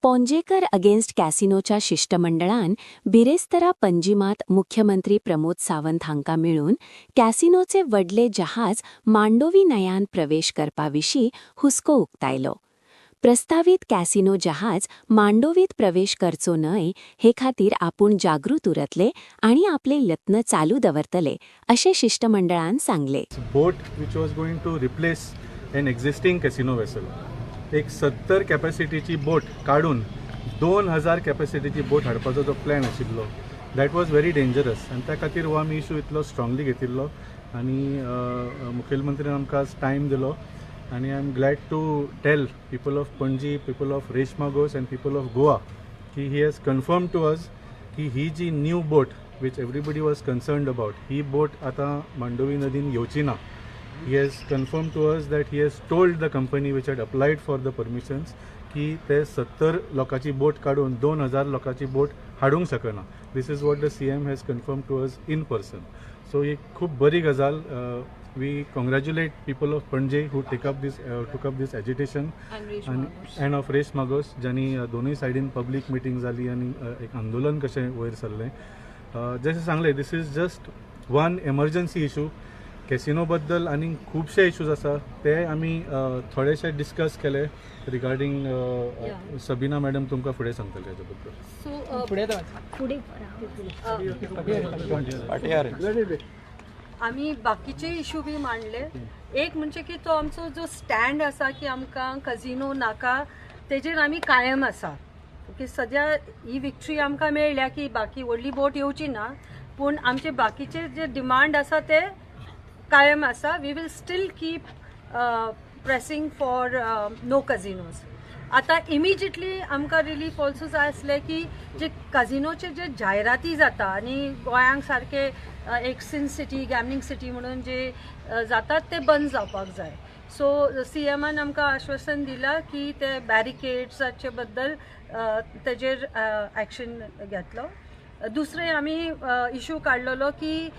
पोंजेकर against कॅसिनोच्या शिष्टमंडळान बिरेस्तारा पंजिमात मुख्यमंत्री प्रमोद सावंत हांकां मेळून कॅसिनोचे व्हडले जहाज मांडोवी न्हंयान प्रवेश करपाविशीं हुस्को उक्तायलो. प्रस्तावित कॅसिनो जहाज मांडोवीत प्रवेश करचो न्हय हे खातीर आपूण जागृत उरतले आनी आपले यत्न चालू दवरतले अशें शिष्टमंडळान सांगले. बोट which was going to replace an existing casino vessel. एक 70 कॅपॅसिटीची बोट काढून 2000 कॅपॅसिटीची बोट हाडपाचो जो प्लॅन आशिल्लो दॅट वॉज व्हेरी डेंजरस आनी त्या खातीर हो आमी इशू इतलो स्ट्रॉंगली घेतिल्लो आनी मुखेलमंत्र्यान आमकां आज टायम दिलो आनी I am glad to tell people of Panaji, people of Reis Magos and people of Goa की he has confirmed to us की ही जी new boat which everybody was concerned about he boat आतां मांडोवी नदीन येवची ना. He has confirmed to us that he has told the company which had applied for the permissions की ते 70 लोकांची बोट काढून 2000 लोकांची बोट हाडूंक शकना. This is what the CM has confirmed to us in person. So ही खूब बरी गजाल. We congratulate people of Panje who took up this agitation and of Resh Magos ज्यांनी दोनूय सायडीन पब्लीक मिटींग जाली आनी एक आंदोलन कशें वयर सरलें. जशें सांगलें this is just one emergency issue. Casino बद्दल आनी खुबशे इश्यूज आसा ते आमी थोडेशे डिस्कस केले रिगार्डींग सबिना मॅडम तुमकां फुडें सांगतले हेजे बद्दल. आमी बाकीचे इशू बी मांडले. एक म्हणजे की तो आमचो जो स्टँड आसा की आमकां कझिनो नाका तेजेर आमी कायम आसा की सद्या ही विक्ट्री आमकां मेळ्ळ्या की बाकी व्हडली बोट येवची ना पूण आमचे बाकीचे जे डिमांड आसा ते कायम आसा. We will still keep pressing for no casinos. आतां इमिजिएटली आमकां रिलीफ ऑल्सो जाय आसलें की जे कझिनोचे जे जायराती जाता आनी गोंयांक सारके एक सिन सिटी गॅमलिंग सिटी म्हणून जे जातात ते बंद जावपाक जाय. सो CMन आमकां आश्वासन दिलां की ते बॅरिकेड्साचे बद्दल तेजेर एक्शन घेतलो. दुसरे आमी इशू काडलेलो की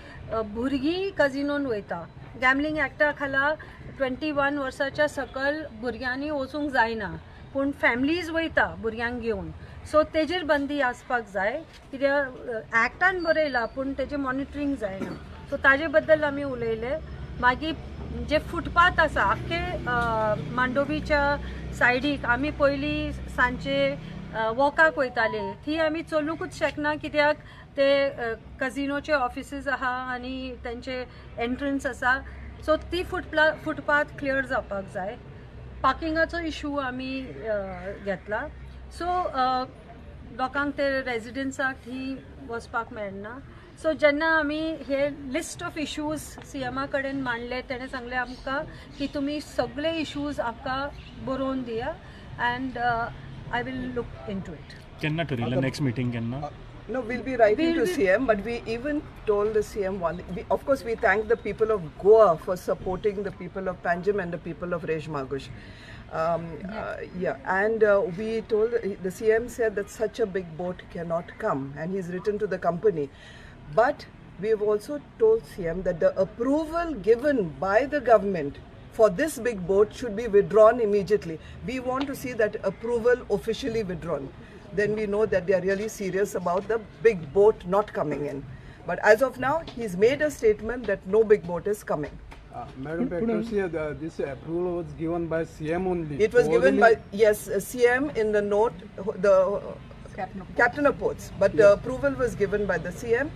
भुरगीं कझिनोन वयता. गॅमलिंग एक्टा खाला 21 वर्साच्या सकयल भुरग्यांनी वचूंक जायना पूण फॅमिलीज वयता भुरग्यांक घेवन. सो तेजेर बंदी आसपाक जाय कित्याक एक्टान बरयला पूण तेजें मॉनिटरींग जायना. सो ताजे बद्दल आमी उलयले. मागीर जे फुटपाथ आसा आख्खे मांडोवीच्या सायडीक आमी पयलीं सांजचे वॉकाक वयताले ती आमी चलूंकूच शकना कित्याक ते कझिनोचे ऑफिसीस आहा आनी तेंचे एंट्रन्स आसा. सो ती फुटपाथ क्लियर जावपाक जाय. पार्किंगाचो इशू आमी घेतला. सो लोकांक ते रेजिडेंट्साक थंय वचपाक मेळना. सो जेन्ना आमी हे लिस्ट ऑफ इशूज CMा कडेन मांडले तेणें सांगलें आमकां की तुमी सगळे इशूज आमकां बरोवन दिया and I will look into it. Kenna ठरयला next meeting kenna? No, we'll be writing to CM, but we even told the CM one. Of course, we thank the people of Goa for supporting the people of Panjim and the people of Rejmagush. And we told the CM said that such a big boat cannot come, and he's written to the company. But we have also told CM that the approval given by the government for this big boat should be withdrawn immediately. We want to see that approval officially withdrawn. Then we know that they are really serious about the big boat not coming in. But as of now, he's made a statement that no big boat is coming. Madam Patricia, this approval was given by CM only. It was given by, yes, CM in the note, the Captain of Ports. But the approval was given by the CM.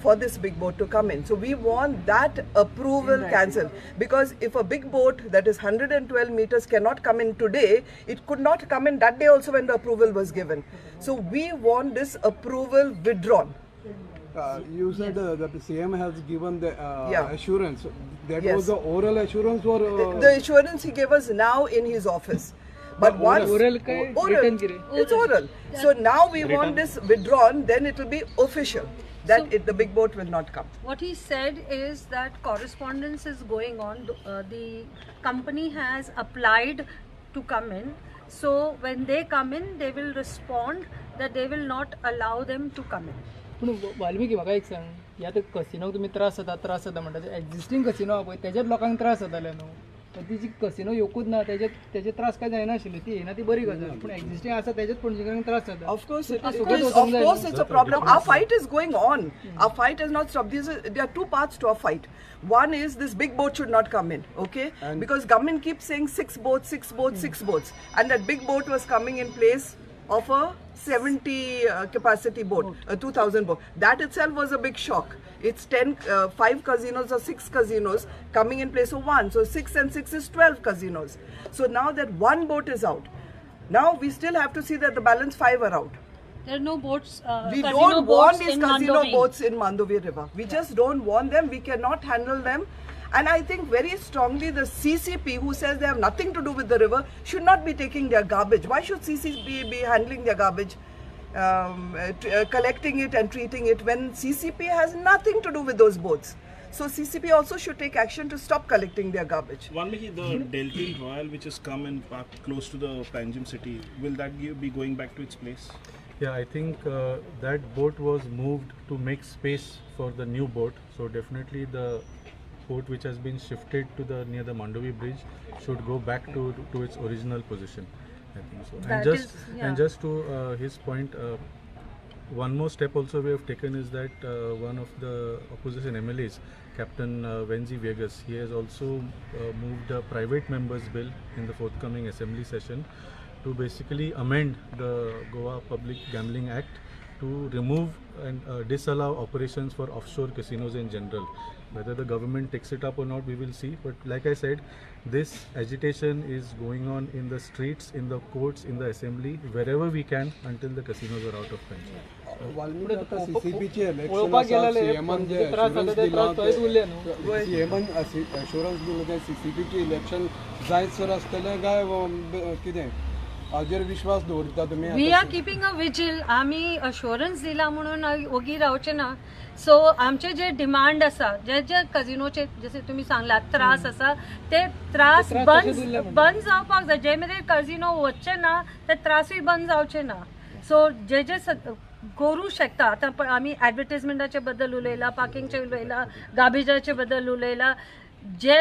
For this big boat to come in. So we want that approval cancelled, because if a big boat that is 112 meters cannot come in today, it could not come in that day also when the approval was given. So we want this approval withdrawn. You said that the CM has given the assurance. That was the oral assurance or the assurance he gave us now in his office. But once oral. It's oral. So now we want this withdrawn, then it will be official that the big boat will not come. What he said is that correspondence is going on. The company has applied to come in. So when they come in, they will respond that they will not allow them to come in. पूण वाल्मिकी म्हाका एक सांग, ह्या कसिनोक तुमी त्रास जाता म्हणटा existing casino आहा पळय तेजेर लोकांक त्रास जाताले न्हू. ती जी कसिनो येवकूच ना त्याचे त्रास काय जायना आशिल्ले ती येना ती बरी गजाल पूण एक्झिस्टिंग आसा त्याच्यात पणजेकारांक त्रास जाता Of course, Of of course, it's a problem. Our fight is going on. Our fight has not stopped. There are two parts to our fight. One is this big boat should not come in, okay? Because government keeps saying 6 boats, 6 boats, 6 boats, and that big boat was coming in place of a 70 capacity boat, a 2,000 boat. That itself was a big shock. It's 5 casinos or 6 casinos coming in place of one. So 6 and 6 is 12 casinos. So now that one boat is out, now we still have to see that the balance 5 are out. There are no boats. We casino don't boats want these in casino Mandovi. boats in Mandovi River. We just don't want them. We cannot handle them. And I think very strongly the CCP, who says they have nothing to do with the river, should not be taking their garbage. Why should CCP be handling their garbage, collecting it and treating it when CCP has nothing to do with those boats? So CCP also should take action to stop collecting their garbage. Valmiki, the Delphine Royal which has come and parked close to the Panjim city, will that be going back to its place? Yeah, I think that boat was moved to make space for the new boat. So definitely the boat which has been shifted to the near the Mandovi bridge should go back to its original position. I think so. And just to his point, one more step also we have taken is that one of the opposition MLAs, Captain Wenzi Vegas, he has also moved a private members bill in the forthcoming assembly session to basically amend the Goa Public Gambling Act to remove and disallow operations for offshore casinos in general. Whether the government takes it up or not, we will see. But like I said, this agitation is going on in the streets, in the courts, in the assembly, wherever we can until the casinos are out of control. Valmiki आता CCPचे पळोवपाक गेलेले, सीएमान जे म्हणजे त्रास जाता ते त्रास थंयच उरले न्हू. सीएमान अश्युरन्स दिले ते CCPचे इलेक्शन जायसर आसतलें काय कितें हाजेर विश्वास दवरता तुमी? We are keeping a vigil. आम्ही अश्युरन्स दिला म्हणून ओगी रावचे ना. सो आमचे जे डिमांड आसा, जे कजिनोचे जसे तुम्ही सांगलात त्रास आसा, ते त्रास बंद जावपाक जाय. जे मेरेन कजिनो वचचे ना ते त्रासूय बंद जावचे ना. सो जे करू शकता, आता आम्ही ॲडव्हर्टाइजमेंटाचे बद्दल उलयला, पार्किंगचे उलयला, गार्बेजाचे बद्दल उलयला. जे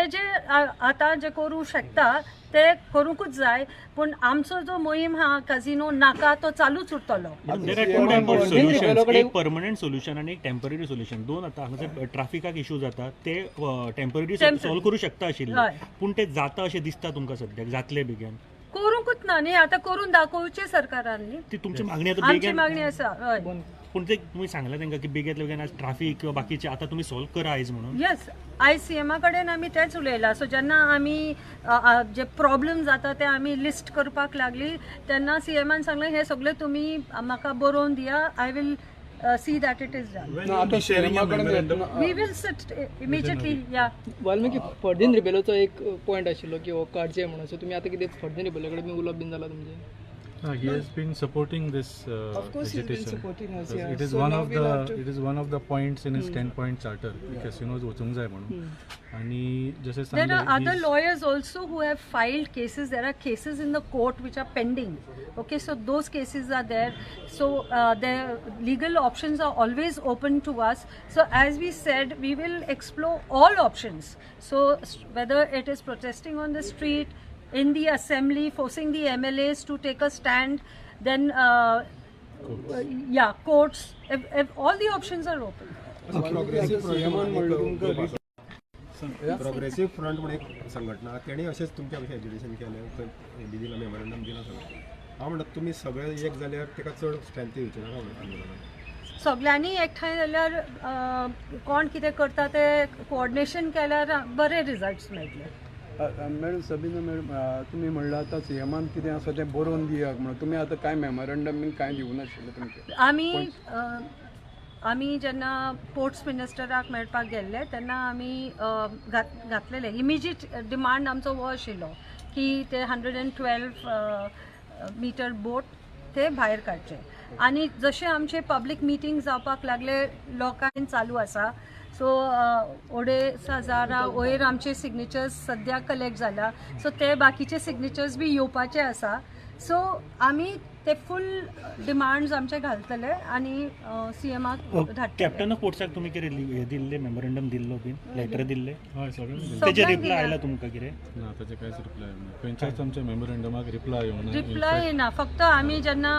आता जे करू शकता ते करूंकूच जाय. पण आमचो जो मोहीम हा कजिनो नाका तो चालूच उरतलो. There are two type of solutions, एक परमनंट सोल्युशन आणि एक टेम्पररी सोल्युशन. दोन आता हांगासर ट्राफिकाक इश्यू जाता ते टेम्पररी सॉल्व करू शकता आशिल्ले, पूण ते जाता अशें दिसता तुमकां सद्याक जातले बेगीन? करूंकूच ना न्ही, आता करून दाखोवचे सरकारांनी. ती तुमची मागणी आता आमची बेगीन, मागणी आसा. हय, पूण ते तुम्ही सांगला तांकां की बेगीतल्या बेगीन आज ट्राफिक किंवा बाकीचे आता तुम्ही सॉल्व करा आयज म्हणून? येस, आयज सीएमा कडेन आमी तेच उलयला. सो जेन्ना आमी जे प्रॉब्लेम जाता ते आमी लिस्ट करपाक लागली तेन्ना सीएमान सांगलें हे सगळे तुमी म्हाका बरोवन दिया. I will see that it is done. आता सीएमाकडे We will sit immediately. Yeah. Valmiki फर्दीन रिबेलोचो एक पॉयंट आशिल्लो की हो काडचे म्हणून. सो तुमी आतां कितें फर्दीन रिबेलो कडेन उलोवप बीन जाला तुमचें? He has been supporting this Of course, he's been agitation. supporting us, Because yeah. It is So one now of we'll the have to- it is one of the points in his 10-point charter. Casinos वचूंक जाय म्हणून. आणि जसे There are सांगले, other he's- lawyers also who have filed cases. There are cases in the court which are pending. Okay, so those cases are there. So their legal options are always open to us. So as we said, we will explore all options. So whether it is protesting on the street, in the assembly, forcing the MLAs to take a stand, then courts. If all the options are open. सीएमान म्हणलं तुमकां progressive front म्हणून एक संघटना, तेणी अशेंच तुमच्या कशें education केलें, दिला मेमोरंडम दिला सगळें. हांव म्हणटा तुमी सगळे एक जाल्यार ताका चड स्ट्रेंथ येवचें नाका आंदोलनाक. सगळ्यांनी एकठांय जाल्यार कोण कितें करता ते कोऑर्डिनेशन केल्यार बरे रिजल्ट्स मेळटले. मॅडम सबीना मॅडम, तुम्ही म्हणला आता सीएमान कितें आसा तें बरोवन दियाक म्हणून तुमी आतां कांय मेमोरंडम बीन कांय दिवं नाशिल्लें तुमचें? आमी जेन्ना स्पोर्ट्स मिनिस्टराक मेळपाक गेल्ले तेन्ना आमी घातलेले इमिजिएट डिमांड आमचो हो आशिल्लो की ते 112 मीटर बोट ते भायर काडचे. आनी जशें आमचे पब्लीक मिटींग जावपाक लागले, लोकांनी चालू आसा. सो 2,500 वयर आमचे सिग्नेचर्स सद्या कलेक्ट जाला. सो ते बाकीचे सिग्नेचर्स बी येवपाचे आसा. सो आमी ते फूल डिमांड्स आमचे घालतले आणि सीएमाक धाडटले. कॅप्टन ऑफ पोर्ट्साक तुम्ही कितें हे दिल्ले मेमोरंडम दिल्लो बीन लेटर दिल्ले हय सगळें तेजे रिप्लाय आयला तुमकां कितें ना ताचे कांयच रिप्लाय येवना खंयच्याच आमच्या मेमोरंडमाक रिप्लाय येवना रिप्लाय येना. फक्त आमी जेन्ना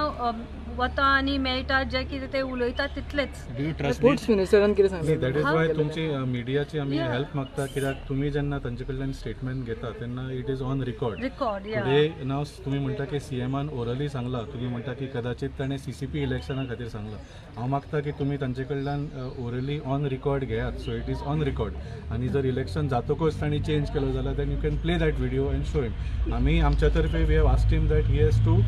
वता आनी मेळटा जे कितें ते उलयतात तितलेच. डू यू ट्रस्ट स्पोर्ट्स मिनिस्टरान कितें सांगलें दॅट इज वाय तुमची मिडियाची आमी हेल्प मागता कित्याक तुमी जेन्ना तांचे कडल्यान स्टेटमेंट घेता तेन्ना इट इज ऑन रिकॉर्ड. या टुडे नाव तुम्ही म्हणटा की सीएमान ओरली सांगला तुम्ही म्हणटा की कदाचित ताणें CCP इलेक्शना खातीर सांगला. हांव मागता की तुमी तांचे कडल्यान ओरली ऑन रिकॉर्ड घेयात so it is on record आनी जर इलेक्शन जातकच तांणी चेंज केलो जाल्यार then you can play that video and show him. आमी आमच्या तर्फे we have asked him that he has to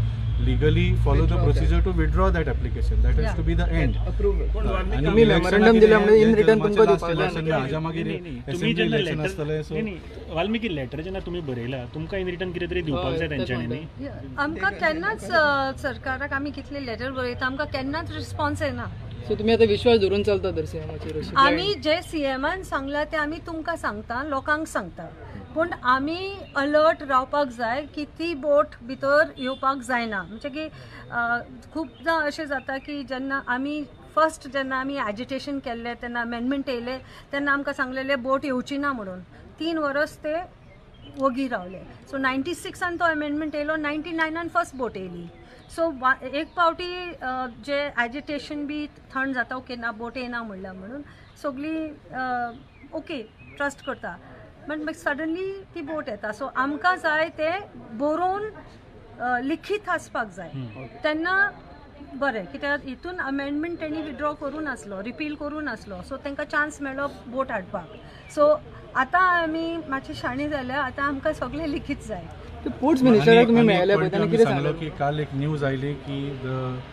legally follow the procedure to withdraw that application. That has to be the end. तुम्ही memorandum दिले म्हणजे in return तुमकां दिवपाक जाय. हाज्या मागीर तुम्ही जेन्ना इलेक्शन आसतलें सो वाल्मिकी लेटर जेन्ना तुम्ही बरयला तुमकां इन रिटर्न कितें तरी दिवपाक जाय तेंच्यांनी न्ही. आमकां केन्नाच सरकाराक आमी कितले लेटर बरयता आमकां केन्नाच रिस्पॉन्स येना. सो तुम्ही आता विश्वास धरून चलता तर सीएमाचेर अशें आमी जे सीएमान सांगला ते आमी तुमकां सांगता लोकांक सांगता पूण आमी अलर्ट रावपाक जाय की ती बोट भितर येवपाक जायना. म्हणजे की खूबदां अशें जाता की जेन्ना आमी फर्स्ट जेन्ना आमी एजिटेशन केल्लें तेन्ना अमेंडमेंट येयले तेन्ना आमकां सांगलेलें बोट येवची ना म्हणून 3 वर्स ते वोगी रावले. सो 96 तो अमेंडमेंट येयलो 99 फर्स्ट बोट येयली. सो एक पावटी जे एजिटेशन बी थंड जाता ओके ना बोट येना म्हणल्या म्हणून सगळीं ओके ट्रस्ट करता बट मागीर सडनली ती बोट येता. सो आमकां जाय ते बरोवन लिखीत आसपाक जाय तेन्ना बरें कित्याक हितून अमेंडमेंट तेणी विड्रॉ करूं नासलो रिपील करूं नासलो सो तांकां चान्स मेळ्ळो बोट हाडपाक. सो आतां आमी मातशी शाणी जाल्या आतां आमकां सगळें लिखीत जाय. स्पोर्ट्स मिनिस्टराक तुम्ही मेळ्ळे पळय ताणें कितें सांगलो सांगलें की काल एक न्यूज आयली की the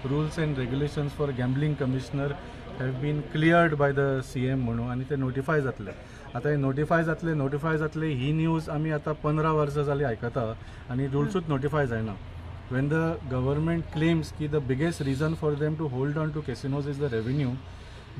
rules and regulations for gambling commissioner have been cleared by the CM म्हणून आनी ते नोटिफाय जातले. आतां हे नोटिफाय जातले ही न्यूज आमी आतां 15 वर्सां जालीं आयकता आनी रुल्सूच नोटिफाय जायना. when the government claims ki the biggest reason for them to hold on to casinos is the revenue,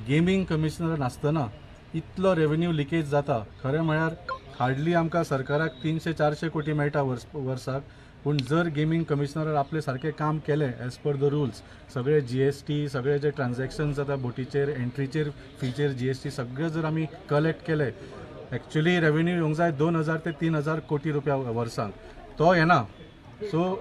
gaming commissioner नासतना इतलो रेव्हेन्यू लिकेज जाता खरें म्हळ्यार हार्डली आमकां सरकाराक 300-400 कोटी मेळटा वर्साक. पूण जर गेमिंग कमिशनरान आपले सारकें काम केलें एज पर द रुल्स सगळे GST सगळे जे ट्रान्झॅक्शन्स जाता बोटीचेर एंट्रीचेर फीचेर GST सगळे जर आमी कलेक्ट केले एक्चुअली रेव्हेन्यू येवंक जाय 2000 ते 3000 कोटी रुपया वर्साक तो येना. सो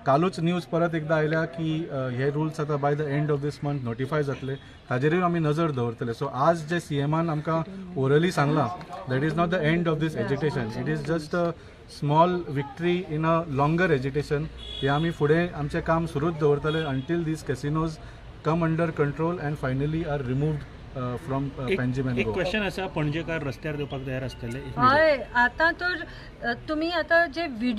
कालूच न्यूज परत एकदा आयल्या की हे रुल्स आतां by the end of this month notify जातले ताजेरूय आमी नजर दवरतले. सो आज जे CMान आमकां ओरली सांगलां that is not the end of this agitation. It is just a small victory in a longer agitation. हे आमी फुडें आमचें काम सुरूच दवरतले until this casinos come under control and finally are removed from Panjim and एक गो. क्वेश्चन आसा पणजेकार रस्त्यार येवपाक तयार आसतले. हय आतां तर तुमी आतां जे व्हिडिओ